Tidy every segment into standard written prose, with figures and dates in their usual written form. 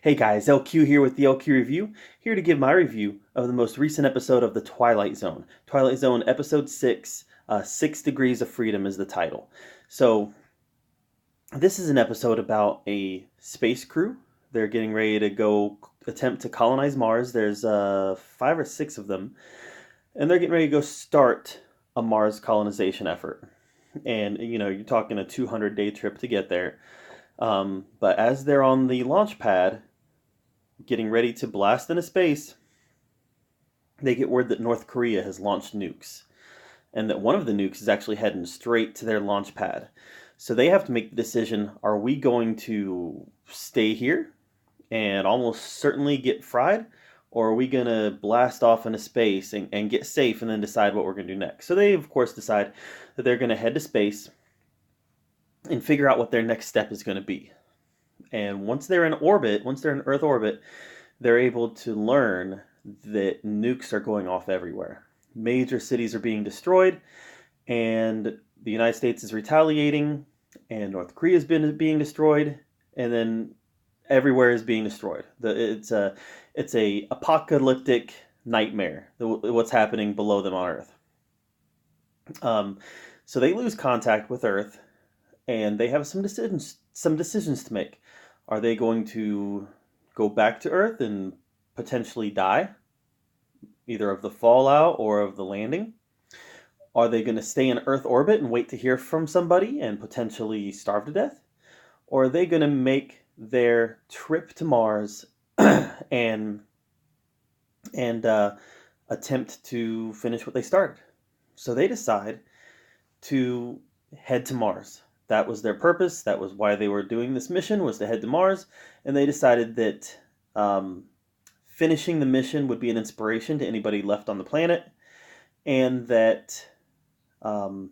Hey guys, LQ here with the LQ Review, here to give my review of the most recent episode of The Twilight Zone. Twilight Zone Episode 6, 6 Degrees of Freedom is the title. So, this is an episode about a space crew. They're getting ready to go attempt to colonize Mars. There's 5 or 6 of them, and they're getting ready to go start a Mars colonization effort. And, you're talking a 200-day trip to get there. But as they're on the launch pad, getting ready to blast into space, they get word that North Korea has launched nukes, and that one of the nukes is actually heading straight to their launch pad. So they have to make the decision, are we going to stay here and almost certainly get fried, or are we going to blast off into space and get safe and then decide what we're going to do next? So they, of course, decide that they're going to head to space and figure out what their next step is going to be. And once they're in orbit, once they're in Earth orbit, they're able to learn that nukes are going off everywhere. Major cities are being destroyed, and the United States is retaliating, and North Korea has been being destroyed, and then everywhere is being destroyed. It's a apocalyptic nightmare. What's happening below them on Earth. Um, so they lose contact with Earth, and they have some decisions to make. Are they going to go back to Earth and potentially die, either of the fallout or of the landing? Are they going to stay in Earth orbit and wait to hear from somebody and potentially starve to death? Or are they going to make their trip to Mars and and attempt to finish what they started? So they decide to head to Mars. That was their purpose. That was why they were doing this mission, was to head to Mars. And they decided that finishing the mission would be an inspiration to anybody left on the planet, and that um,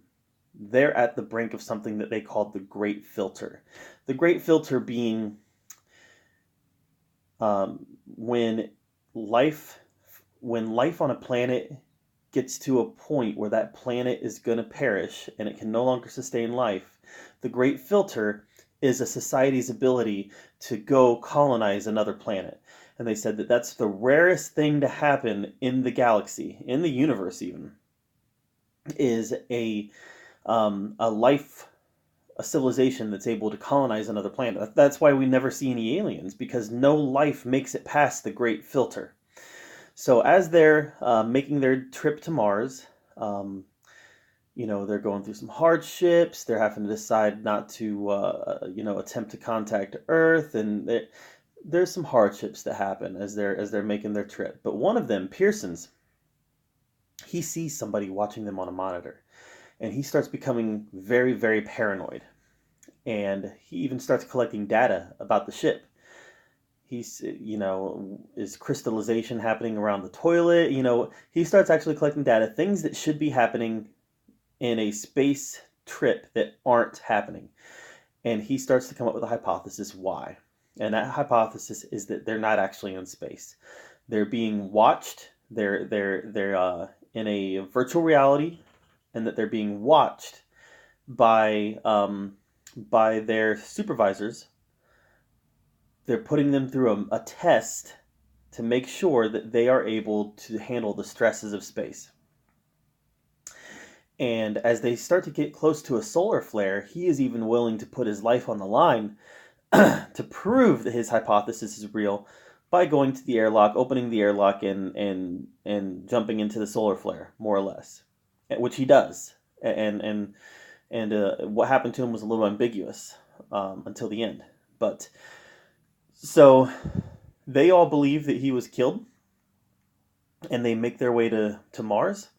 they're at the brink of something that they called the Great Filter. The Great Filter being um, when life when life on a planet gets to a point where that planet is going to perish and it can no longer sustain life. The Great Filter is a society's ability to go colonize another planet. And they said that that's the rarest thing to happen in the galaxy, in the universe even, is a life, a civilization that's able to colonize another planet. That's why we never see any aliens, because no life makes it past the Great Filter. So as they're making their trip to Mars, um, they're going through some hardships. They're having to decide not to, attempt to contact Earth, and there's some hardships that happen as they're making their trip. But one of them, Pearson's, he sees somebody watching them on a monitor, and he starts becoming very, very paranoid. And he even starts collecting data about the ship. Is crystallization happening around the toilet? He starts actually collecting data, things that should be happening in a space trip that aren't happening. And he starts to come up with a hypothesis why. And that hypothesis is that they're not actually in space. They're being watched. They're in a virtual reality, and that they're being watched by their supervisors. They're putting them through a test to make sure that they are able to handle the stresses of space. And as they start to get close to a solar flare, he is even willing to put his life on the line to prove that his hypothesis is real by going to the airlock, opening the airlock, and jumping into the solar flare, more or less, which he does. And what happened to him was a little ambiguous until the end. But so they all believe that he was killed, and they make their way to Mars,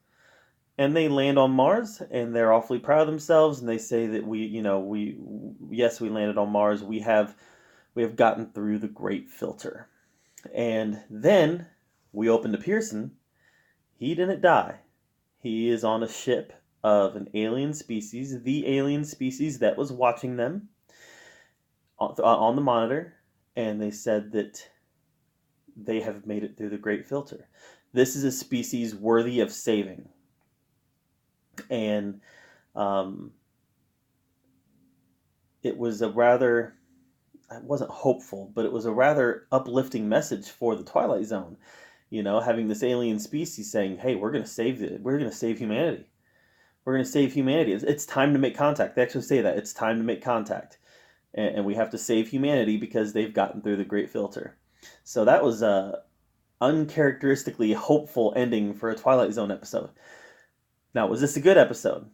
and they land on Mars, and they're awfully proud of themselves, and they say that yes, we landed on Mars. We have gotten through the Great Filter. And then we open to Pearson. He didn't die. He is on a ship of an alien species, the alien species that was watching them on the monitor, and they said that they have made it through the Great Filter. This is a species worthy of saving. And um, it was a rather it wasn't hopeful, but it was a rather uplifting message for the Twilight Zone. You know, having this alien species saying, "Hey, we're gonna save humanity. We're gonna save humanity. It's time to make contact." They actually say that it's time to make contact, and we have to save humanity because they've gotten through the Great Filter. So that was a uncharacteristically hopeful ending for a Twilight Zone episode. Now, was this a good episode?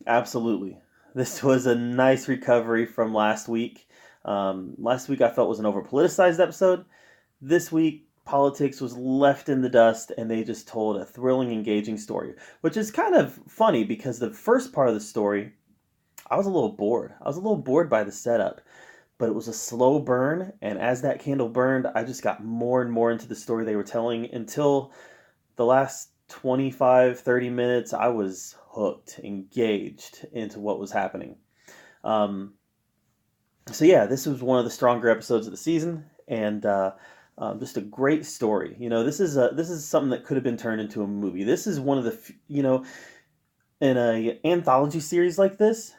Absolutely. This was a nice recovery from last week. Last week I felt was an over politicized episode. This week, politics was left in the dust and they just told a thrilling, engaging story, which is kind of funny because the first part of the story, I was a little bored. I was a little bored by the setup, but it was a slow burn. And as that candle burned, I just got more and more into the story they were telling until the last 25, 30 minutes. I was hooked, engaged into what was happening. Um, so yeah, this was one of the stronger episodes of the season, and just a great story. You know, this is something that could have been turned into a movie. This is one of the in a anthology series like this,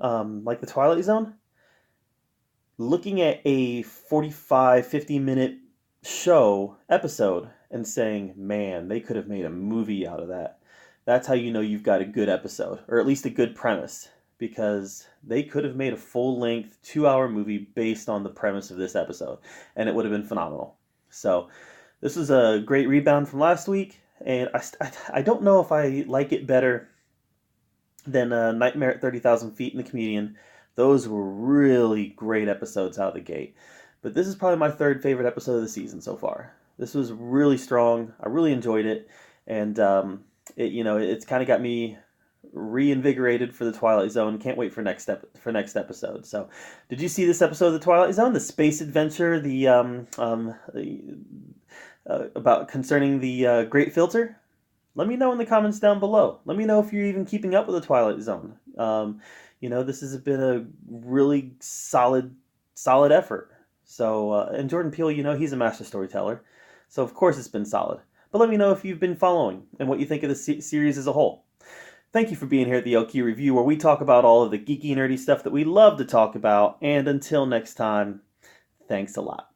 like the Twilight Zone. Looking at a 45, 50-minute show episode and saying, man, they could have made a movie out of that. That's how you know you've got a good episode, or at least a good premise, because they could have made a full-length 2-hour movie based on the premise of this episode, and it would have been phenomenal. So this was a great rebound from last week, and I don't know if I like it better than Nightmare at 30,000 Feet and The Comedian. Those were really great episodes out of the gate. But this is probably my third favorite episode of the season so far. This was really strong. I really enjoyed it, and it's kind of got me reinvigorated for the Twilight Zone. Can't wait for next episode. So, did you see this episode of the Twilight Zone, the space adventure, about concerning the Great Filter? Let me know in the comments down below. Let me know if you're even keeping up with the Twilight Zone. This has been a really solid effort. So, and Jordan Peele, he's a master storyteller. So, of course, it's been solid. But let me know if you've been following and what you think of the series as a whole. Thank you for being here at the LQ Review, where we talk about all of the geeky, nerdy stuff that we love to talk about. And until next time, thanks a lot.